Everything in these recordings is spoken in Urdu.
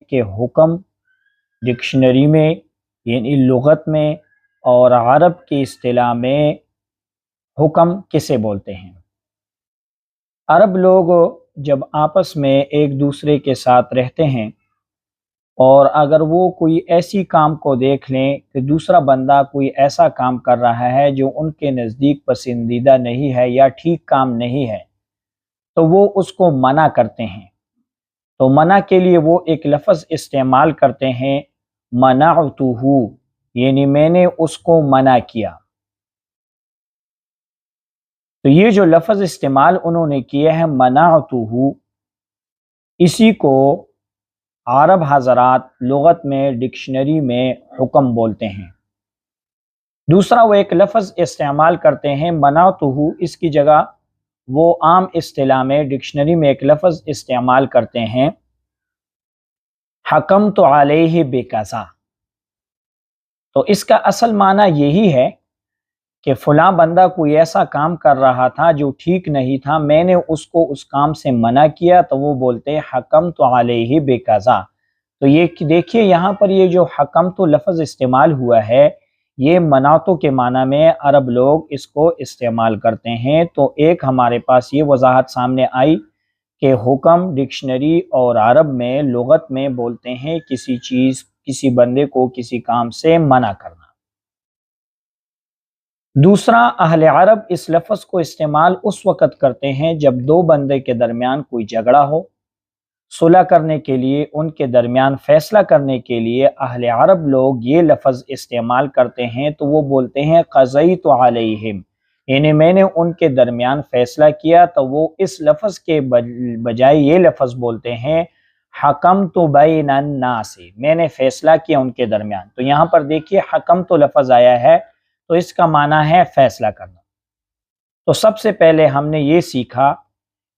کہ حکم ڈکشنری میں یعنی لغت میں اور عرب کی اصطلاح میں حکم کسے بولتے ہیں۔ عرب لوگ جب آپس میں ایک دوسرے کے ساتھ رہتے ہیں اور اگر وہ کوئی ایسی کام کو دیکھ لیں کہ دوسرا بندہ کوئی ایسا کام کر رہا ہے جو ان کے نزدیک پسندیدہ نہیں ہے یا ٹھیک کام نہیں ہے تو وہ اس کو منع کرتے ہیں۔ تو منع کے لیے وہ ایک لفظ استعمال کرتے ہیں منعتہ، یعنی میں نے اس کو منع کیا۔ تو یہ جو لفظ استعمال انہوں نے کیا ہے منعتہ، اسی کو عرب حضرات لغت میں ڈکشنری میں حکم بولتے ہیں۔ دوسرا وہ ایک لفظ استعمال کرتے ہیں منعتہ، اس کی جگہ وہ عام اصطلاح میں ڈکشنری میں ایک لفظ استعمال کرتے ہیں حکمت علیہ بکذا۔ تو اس کا اصل معنی یہی ہے کہ فلاں بندہ کوئی ایسا کام کر رہا تھا جو ٹھیک نہیں تھا، میں نے اس کو اس کام سے منع کیا، تو وہ بولتے حکمت علیہ بکذا۔ تو یہ دیکھیے یہاں پر یہ جو حکمت لفظ استعمال ہوا ہے یہ منعتو کے معنی میں عرب لوگ اس کو استعمال کرتے ہیں۔ تو ایک ہمارے پاس یہ وضاحت سامنے آئی کہ حکم ڈکشنری اور عرب میں لغت میں بولتے ہیں کسی چیز، کسی بندے کو کسی کام سے منع کرنا۔ دوسرا، اہل عرب اس لفظ کو استعمال اس وقت کرتے ہیں جب دو بندے کے درمیان کوئی جھگڑا ہو، صلح کرنے کے لیے، ان کے درمیان فیصلہ کرنے کے لیے اہل عرب لوگ یہ لفظ استعمال کرتے ہیں، تو وہ بولتے ہیں قضیت علیہم، یعنی میں نے ان کے درمیان فیصلہ کیا، تو وہ اس لفظ کے بجائے یہ لفظ بولتے ہیں حکمت بین الناس، میں نے فیصلہ کیا ان کے درمیان۔ تو یہاں پر دیکھیے حکمت لفظ آیا ہے تو اس کا معنی ہے فیصلہ کرنا۔ تو سب سے پہلے ہم نے یہ سیکھا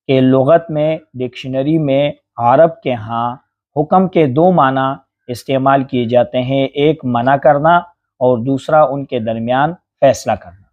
کہ لغت میں ڈکشنری میں عرب کے ہاں حکم کے دو معنی استعمال کیے جاتے ہیں، ایک منع کرنا اور دوسرا ان کے درمیان فیصلہ کرنا۔